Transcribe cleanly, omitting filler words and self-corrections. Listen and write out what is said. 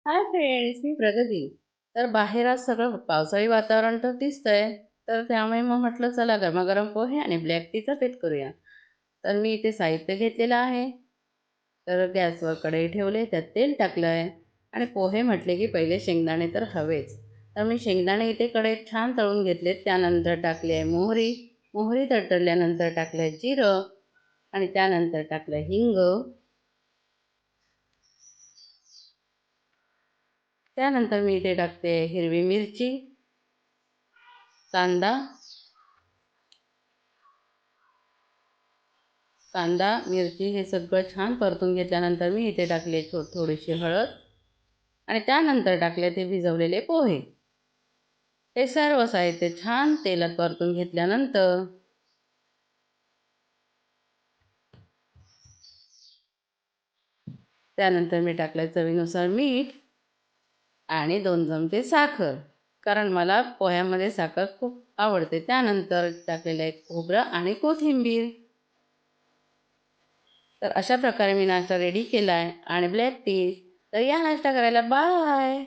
Hi friends, मी प्रगती. तर बाहेर आज सगळं पावसाळी वातावरण तर दिसतंय. तर त्यामुळे मग म्हटलं चला गरमागरम पोहे आणि ब्लॅक टीचा बेत करूया. तर मी इथे साहित्य घेतलेलं आहे. तर गॅसवर कढई ठेवले, त्यात तेल टाकलं आहे आणि पोहे म्हटले की पहिले शेंगदाणे तर हवेच. तर मी शेंगदाणे इथे कढईत छान तळून घेतलेत. त्यानंतर टाकली आहे मोहरी. मोहरी तडतडल्यानंतर टाकलं आहे जिरं आणि त्यानंतर टाकलं हिंग. त्यानंतर मी इथे टाकते हिरवी मिरची, कांदा कांदा, मिरची हे सगळं छान परतून घेतल्यानंतर मी इथे टाकले थोडीशी हळद आणि त्यानंतर टाकले ते भिजवलेले पोहे. हे सर्व साहित्य छान तेलात परतून घेतल्यानंतर त्यानंतर मी टाकलं चवीनुसार मीठ आणि 2 चमचे साखर. कारण मला पोह्यामध्ये साखर खूप आवडते. त्यानंतर टाकलेलं आहे खोबरं आणि कोथिंबीर. तर अशा प्रकारे मी नाश्ता रेडी केला आहे आणि ब्लॅक टी. तर या नाश्ता करायला बाय.